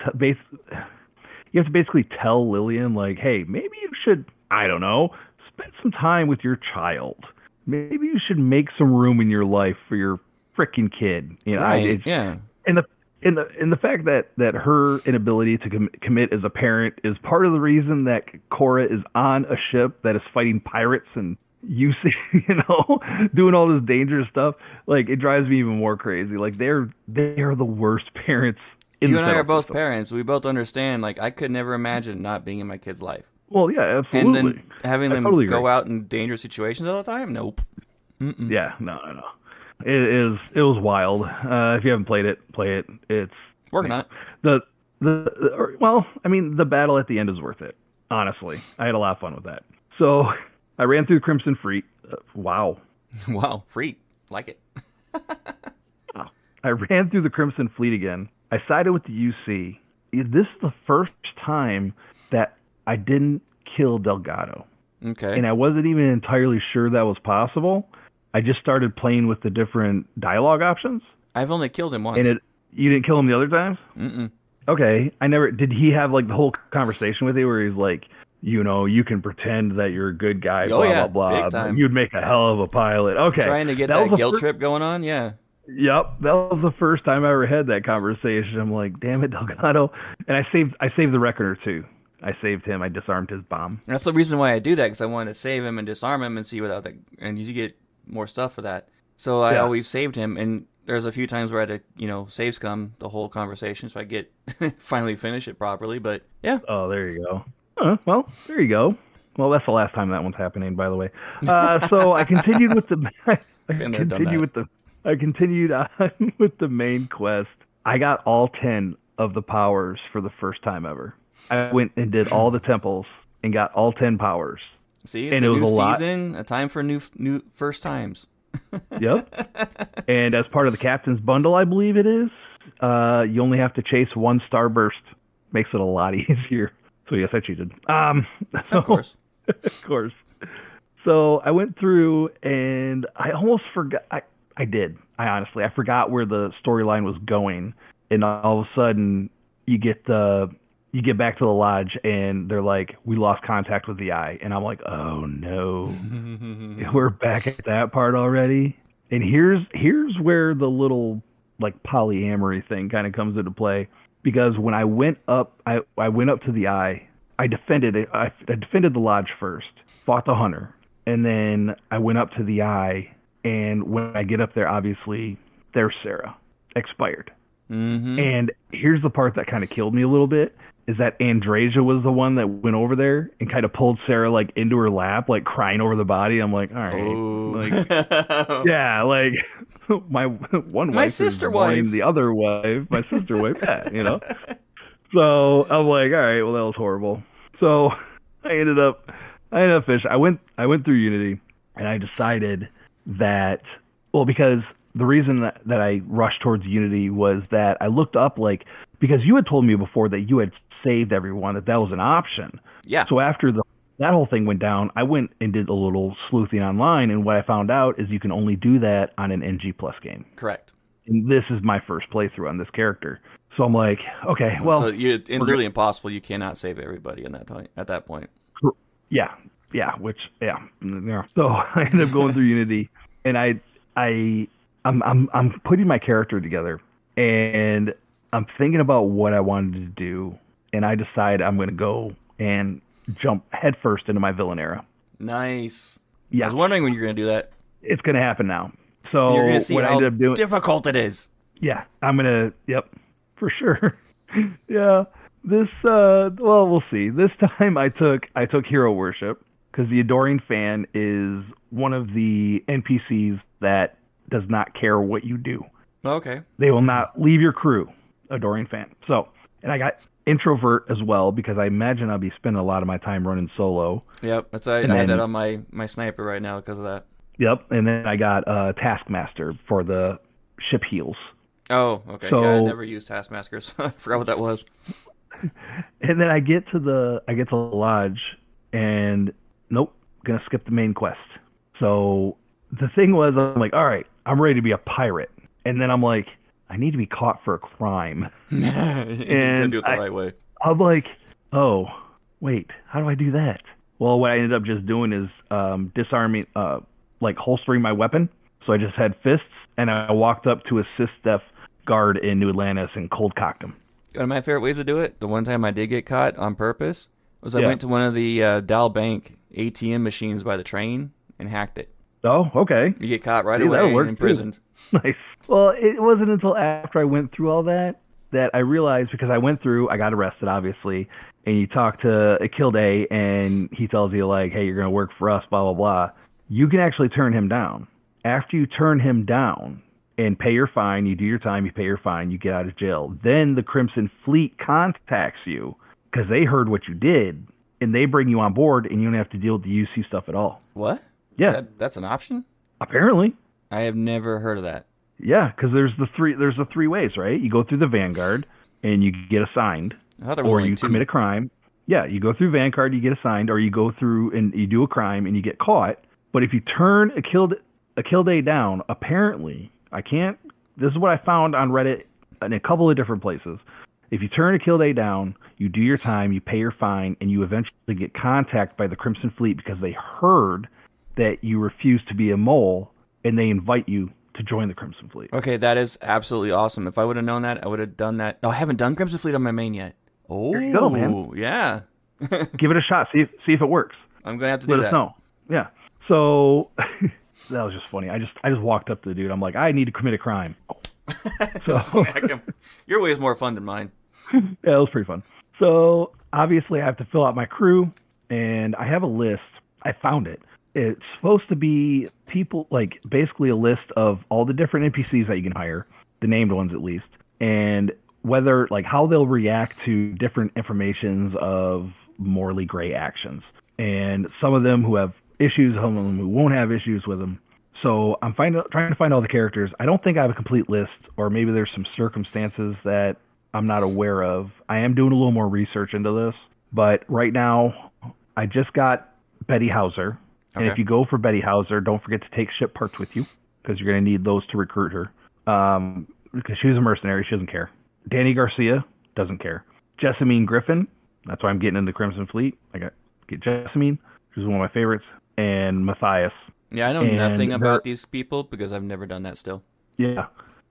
you have to basically tell Lillian like, hey, maybe you should. I don't know. Spend some time with your child. Maybe you should make some room in your life for your freaking kid. You know, Right. Yeah. and the in the fact that her inability to commit as a parent is part of the reason that Korra is on a ship that is fighting pirates and you see, doing all this dangerous stuff. Like it drives me even more crazy. Like they are the worst parents in You the and I are federal both system. parents. We both understand. Like, I could never imagine not being in my kid's life. Well, yeah, And absolutely. then having I them totally agree. go out in dangerous situations all the time? Nope. Mm-mm. Yeah, no. It was wild. If you haven't played it, play it. It's Working on it. the well, I mean, the battle at the end is worth it. Honestly, I had a lot of fun with that. So I ran through Crimson Fleet. Wow. Wow. Free. Like it. I ran through the Crimson Fleet again. I sided with the UC. This is the first time that I didn't kill Delgado, Okay. and I wasn't even entirely sure that was possible. I just started playing with the different dialogue options, I've only killed him and once. you didn't kill him the other times? Mm-mm. Okay, I never did. He have like the whole conversation with you where he's like, you can pretend that you're a good guy, Oh, blah yeah. blah Big blah. time. You'd make a hell of a pilot. Okay, Trying to get that was that the guilt first. trip going on? Yeah. Yep, that was the first time I ever had that conversation. I'm like, damn it, Delgado, and I saved the Reckoner too. I saved him. I disarmed his bomb. That's the reason why I do that, because I want to save him and disarm him and see without that. And you get more stuff for that. So I Yeah. always saved him. And there's a few times where I had to, save scum the whole conversation so I get finally finish it properly. But yeah. Oh, there you go. Well, there you go. Well, that's the last time that one's happening, by the way. So I continued with the. Been there, done that. I continued on with the main quest. I got all 10 of the powers for the first time ever. I went and did all the temples and got all 10 powers. See, it's And a it was new a lot. season, a time for new first times. Yep. And as part of the captain's bundle, I believe it is, you only have to chase one starburst. Makes it a lot easier. So yes, I cheated. So, Of course. of course. So I went through and I almost forgot. I did. I forgot where the storyline was going, and all of a sudden you get back to the lodge and they're like, we lost contact with the eye, and I'm like, oh no, we're back at that part already. And here's where the little like polyamory thing kind of comes into play, because when I went up, I went up to the eye. I defended it. I defended the lodge first, fought the hunter, and then I went up to the eye. And when I get up there, obviously, there's Sarah, expired. Mm-hmm. And here's the part that kind of killed me a little bit, is that Andrasia was the one that went over there and kind of pulled Sarah like into her lap, like crying over the body. I'm like, all right, like, yeah, like my one My wife sister is mourning wife. the other wife, my sister wife, yeah. So I'm like, all right, well that was horrible. So I ended up finishing. I went through Unity, and I decided that, well, because the reason that I rushed towards Unity was that I looked up, like, because you had told me before that you had saved everyone, that was an option. Yeah. So after that whole thing went down, I went and did a little sleuthing online, and what I found out is you can only do that on an NG Plus game. Correct. And this is my first playthrough on this character. So I'm like, okay, well, so it's literally impossible. You cannot save everybody in that time at that point. yeah. So I ended up going through Unity, and I'm putting my character together, and I'm thinking about what I wanted to do, and I decide I'm going to go and jump headfirst into my villain era. Nice. Yeah. I was wondering when you're going to do that. It's going to happen now. So You're going to see what I how ended up doing, difficult it is. yeah, I'm going to, yep, for sure. Yeah. Well, we'll see. This time I took hero worship because the adoring fan is one of the NPCs that does not care what you do. Okay. They will not leave your crew. Adoring fan. So, and I got introvert as well because I imagine I'll be spending a lot of my time running solo. Yep. I have that on my sniper right now because of that. Yep. And then I got Taskmaster for the ship heals. Oh, okay. So, yeah, I never used Taskmaster, so I forgot what that was. And then I get to the lodge, and nope, gonna skip the main quest. So the thing was, I'm like, all right, I'm ready to be a pirate, and then I'm like, I need to be caught for a crime, and do it the right way. I'm like, oh, wait, how do I do that? Well, what I ended up just doing is disarming, like holstering my weapon. So I just had fists, and I walked up to assist Death Guard in New Atlantis and cold cocked him. One of my favorite ways to do it, the one time I did get caught on purpose, was I went to one of the Dow Bank ATM machines by the train and hacked it. Oh, okay. You get caught right away and imprisoned. Too. Nice. Well, it wasn't until after I went through all that I realized, because I went through, I got arrested, obviously, and you talk to Akilde, and he tells you, like, hey, you're going to work for us, blah, blah, blah. You can actually turn him down. After you turn him down and pay your fine, you do your time, you pay your fine, you get out of jail. Then the Crimson Fleet contacts you because they heard what you did, and they bring you on board, and you don't have to deal with the UC stuff at all. What? Yeah. That's an option? Apparently. I have never heard of that. Yeah, because there's the three ways, right? You go through the Vanguard, and you get assigned, I thought there was or only you two. commit a crime. Yeah, you go through Vanguard, you get assigned, or you go through and you do a crime, and you get caught. But if you turn Akilde down, apparently, this is what I found on Reddit in a couple of different places. If you turn Akilde down, you do your time, you pay your fine, and you eventually get contacted by the Crimson Fleet because they heard that you refuse to be a mole, and they invite you to join the Crimson Fleet. Okay, that is absolutely awesome. If I would have known that, I would have done that. No, I haven't done Crimson Fleet on my main yet. Oh, there you go, man. Yeah. Give it a shot. See if it works. I'm gonna have to do that. Let us know. Yeah. So that was just funny. I just walked up to the dude. I'm like, I need to commit a crime. So smack him. Your way is more fun than mine. Yeah, it was pretty fun. So obviously, I have to fill out my crew, and I have a list. I found it. It's supposed to be people, like basically a list of all the different NPCs that you can hire, the named ones at least, and whether, like, how they'll react to different informations of morally gray actions. And some of them who have issues, some of them who won't have issues with them. So I'm trying to find all the characters. I don't think I have a complete list, or maybe there's some circumstances that I'm not aware of. I am doing a little more research into this, but right now I just got Betty Hauser. And if you go for Betty Hauser, don't forget to take ship parts with you, because you're going to need those to recruit her. Because she's a mercenary, she doesn't care. Danny Garcia doesn't care. Jessamine Griffin, that's why I'm getting into Crimson Fleet. I get Jessamine, she's one of my favorites, and Matthias. Yeah, I know nothing about these people because I've never done that still. Yeah.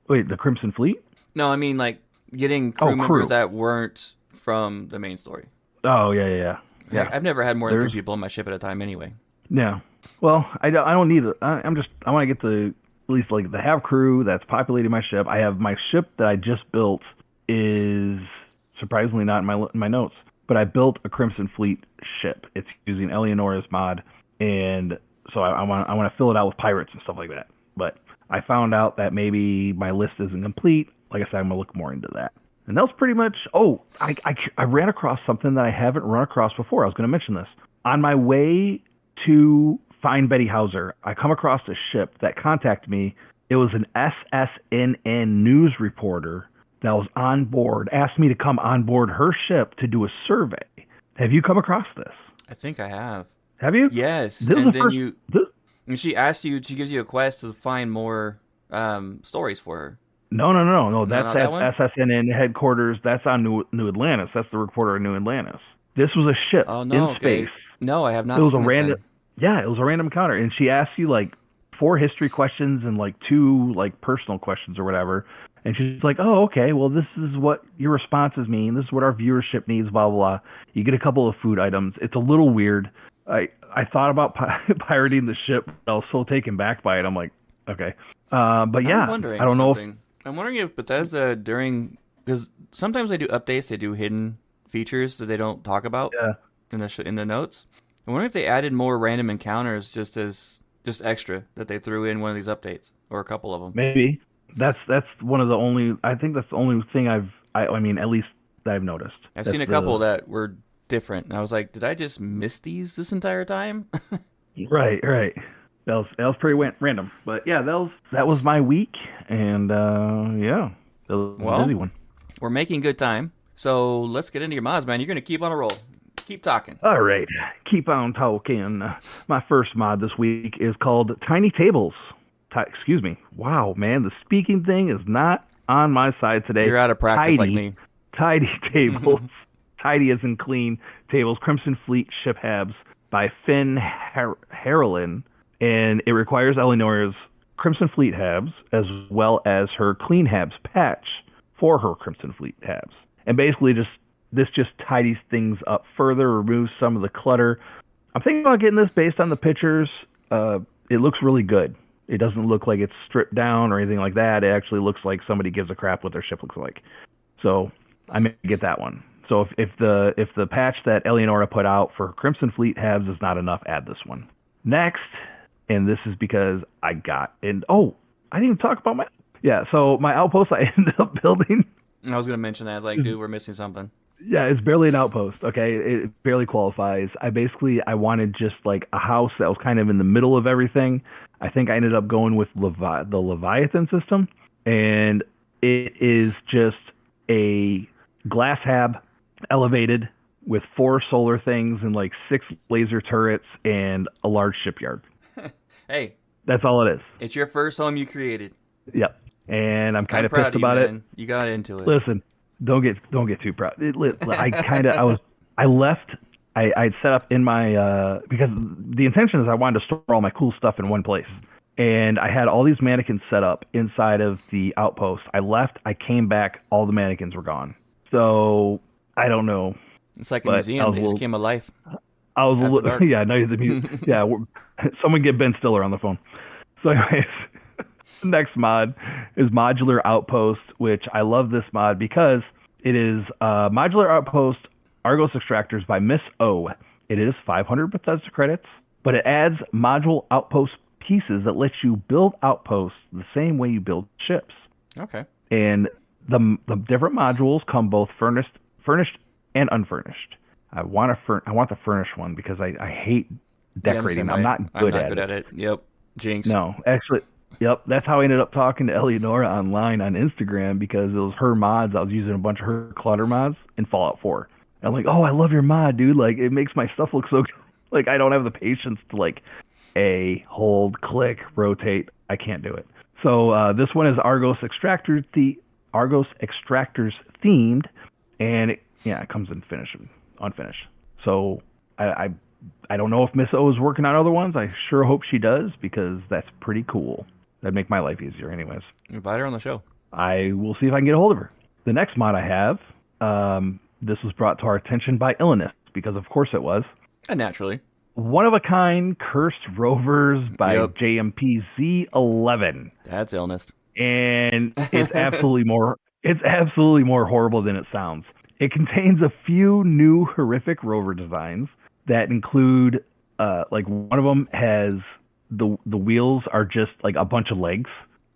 Wait, the Crimson Fleet? No, I mean, like, getting crew members that weren't from the main story. Oh, yeah. I've never had more than 3 people on my ship at a time anyway. Yeah. Well, I don't need it. I want to get at least like the have crew that's populating my ship. I have my ship that I just built is surprisingly not in my notes, but I built a Crimson Fleet ship. It's using Eleonora's mod, and so I want to fill it out with pirates and stuff like that. But I found out that maybe my list isn't complete. Like I said, I'm gonna look more into that. And that was pretty much. Oh, I ran across something that I haven't run across before. I was going to mention this on my way to find Betty Hauser. I come across a ship that contacted me. It was an SSNN news reporter that was on board, asked me to come on board her ship to do a survey. Have you come across this? I think I have. Have you? Yes. And she asks you, she gives you a quest to find more stories for her. No. That's at SSNN headquarters. That's on New Atlantis. That's the reporter in New Atlantis. This was a ship in space. No, I have not. It was a random. Yeah, it was a random encounter, and she asked you like 4 history questions and like 2 like personal questions or whatever. And she's like, "Oh, okay. Well, this is what your responses mean. This is what our viewership needs. Blah blah blah." You get a couple of food items. It's a little weird. I thought about pirating the ship. But I was so taken back by it. I'm like, okay. But yeah, I don't know. I'm wondering if Bethesda because sometimes they do updates. They do hidden features that they don't talk about Yeah. in the notes. I wonder if they added more random encounters just extra that they threw in one of these updates or a couple of them. Maybe that's one of the only. I think that's the only thing I mean, at least that I've noticed. I've That's seen a couple that were different, and I was like, did I just miss these this entire time? Right. That was pretty random, but yeah, that was my week, and yeah, that was a busy one. We're making good time, so let's get into your mods, man. You're gonna keep on a roll. Keep talking. All right, keep on talking. My first mod this week is called Tiny Tables. Excuse me. Wow, man, the speaking thing is not on my side today. You're out of practice like me. Tidy Tables. Tidy as in clean tables. Crimson Fleet Ship Habs by Finn Harrelin. And it requires Eleanor's Crimson Fleet Habs as well as her Clean Habs patch for her Crimson Fleet Habs. And basically this just tidies things up further, removes some of the clutter. I'm thinking about getting this based on the pictures. It looks really good. It doesn't look like it's stripped down or anything like that. It actually looks like somebody gives a crap what their ship looks like. So I may get that one. So if the patch that Eleonora put out for Crimson Fleet Habs is not enough, add this one. Next, and this is because I didn't even talk about so my outpost I ended up building. I was gonna mention that. I was like, dude, we're missing something. Yeah, it's barely an outpost, okay? It barely qualifies. I wanted just like a house that was kind of in the middle of everything. I think I ended up going with the Leviathan system, and it is just a glass hab elevated with 4 solar things and like 6 laser turrets and a large shipyard. Hey. That's all it is. It's your first home you created. Yep. And I'm kind of pissed about it. You got into it. Listen, don't get too proud. I'd set up in my because the intention is I wanted to store all my cool stuff in one place. And I had all these mannequins set up inside of the outpost. I left, I came back, all the mannequins were gone. So I don't know. It's like a museum. They just came alive. I was a little, yeah, no, yeah. Someone get Ben Stiller on the phone. So anyways, the next mod is Modular Outpost, which I love this mod because it is Modular Outpost Argos Extractors by Miss O. It is 500 Bethesda credits, but it adds module outpost pieces that let you build outposts the same way you build ships. Okay. And the different modules come both furnished and unfurnished. I want the furnished one because I hate decorating. I'm not good at it. Yep. Jinx. No, actually, yep. That's how I ended up talking to Eleonora online on Instagram because it was her mods. I was using a bunch of her clutter mods in Fallout 4. And I'm like, oh, I love your mod, dude. Like, it makes my stuff look so good. Like, I don't have the patience to like hold, click, rotate. I can't do it. So this one is Argos Extractors themed, and it comes in unfinished. So I don't know if Miss O is working on other ones. I sure hope she does because that's pretty cool. That'd make my life easier anyways. Invite her on the show. I will see if I can get a hold of her. The next mod I have, this was brought to our attention by Illness because of course it was. And naturally. One of a kind Cursed Rovers by JMP Z11. That's Illness. And it's absolutely more horrible than it sounds. It contains a few new horrific rover designs that include, like one of them has the wheels are just like a bunch of legs.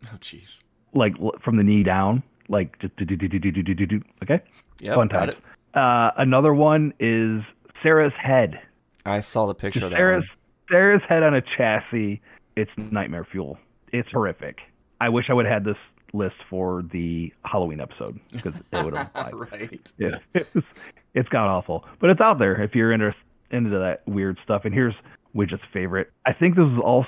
Oh, jeez. Like from the knee down, like just do. Okay. Yeah. Fun times. Another one is Sarah's head. I saw the picture of that one. Sarah's head on a chassis. It's nightmare fuel. It's horrific. I wish I would have had this list for the Halloween episode because it would have right. Yeah, it's god awful, but it's out there if you're into that weird stuff. And here's Widget's favorite. I think this was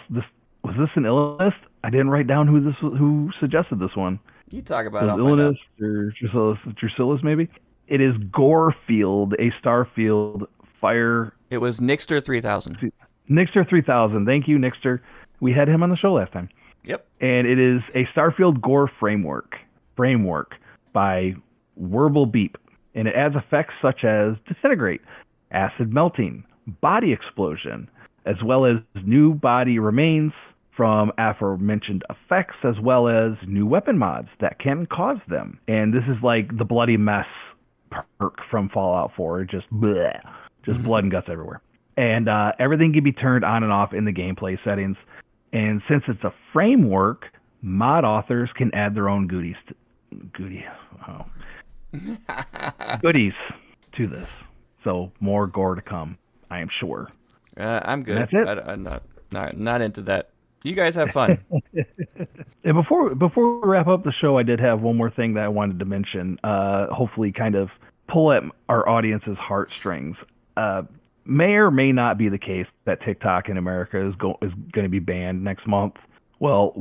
an Illness. I didn't write down who suggested this one. You talk about it. Illness or Drusillus maybe. It is Gorefield, a Starfield fire. It was Nixter 3000. Nixter 3000. Thank you, Nixter. We had him on the show last time. Yep. And it is a Starfield Gore framework by Werble Beep. And it adds effects such as disintegrate, acid melting, body explosion, as well as new body remains from aforementioned effects, as well as new weapon mods that can cause them. And this is like the bloody mess perk from Fallout 4. Just bleh, just blood and guts everywhere. And everything can be turned on and off in the gameplay settings. And since it's a framework, mod authors can add their own goodies goodies to this. So more gore to come, I am sure. I'm good. And that's it. I'm not into that. You guys have fun. And before we wrap up the show, I did have one more thing that I wanted to mention. Hopefully, kind of pull at our audience's heartstrings. May or may not be the case that TikTok in America is going to be banned next month. Well,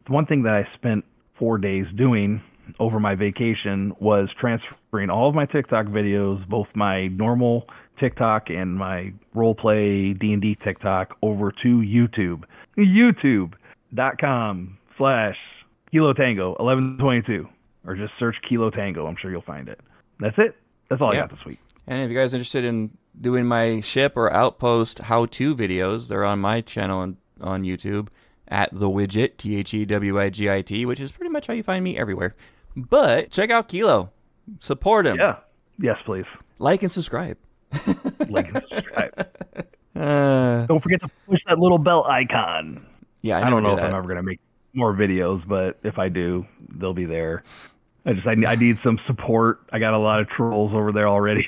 one thing that I spent 4 days doing over my vacation was transferring all of my TikTok videos, both my normal TikTok and my roleplay D&D TikTok, over to YouTube. YouTube.com/Kilo Tango 1122, or just search Kilo Tango. I'm sure you'll find it. That's it. That's all I got this week. And if you guys are interested in doing my ship or outpost how-to videos, they're on my channel on YouTube at the Wigit, THEWIGIT, which is pretty much how you find me everywhere. But check out Kilo. Support him. Yeah. Yes, please. Like and subscribe. Like and subscribe. Don't forget to push that little bell icon. Yeah, I don't know if I'm ever going to make more videos, but if I do, they'll be there. I need some support. I got a lot of trolls over there already.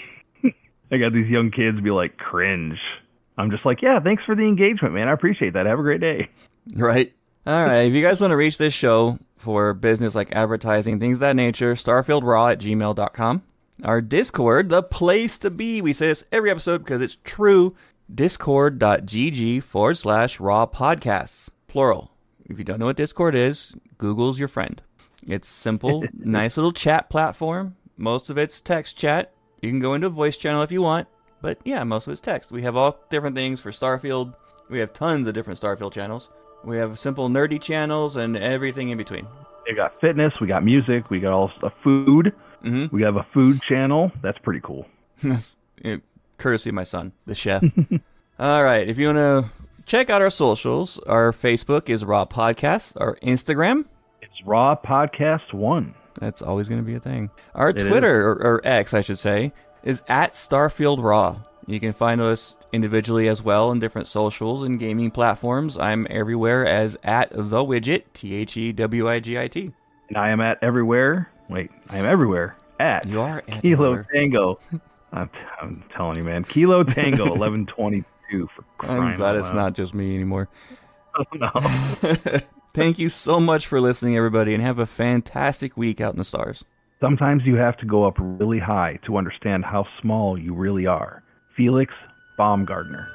I got these young kids be like, cringe. I'm just like, yeah, thanks for the engagement, man. I appreciate that. Have a great day. Right. All right. If you guys want to reach this show for business like advertising, things of that nature, starfieldRAW@gmail.com. Our Discord, the place to be. We say this every episode because it's true. Discord.gg/Raw Podcasts. Plural. If you don't know what Discord is, Google's your friend. It's simple, nice little chat platform. Most of it's text chat. You can go into a voice channel if you want, but yeah, most of it's text. We have all different things for Starfield. We have tons of different Starfield channels. We have simple nerdy channels and everything in between. We got fitness, we got music, we got all the food. Mm-hmm. We have a food channel. That's pretty cool. Courtesy of my son, the chef. All right, if you want to check out our socials, our Facebook is Raw Podcast. Our Instagram, it's Raw Podcast 1. That's always going to be a thing. Our Twitter, or X, I should say, is at Starfield RAW. You can find us individually as well in different socials and gaming platforms. I'm everywhere as at the Wigit, THEWIGIT. And I am at everywhere. Wait, I am everywhere at you are at Kilo everywhere. Tango. I'm telling you, man. Kilo Tango 1122 for crying I'm glad out it's loud. not just me anymore. Oh, no. Thank you so much for listening, everybody, and have a fantastic week out in the stars. Sometimes you have to go up really high to understand how small you really are. Felix Baumgartner.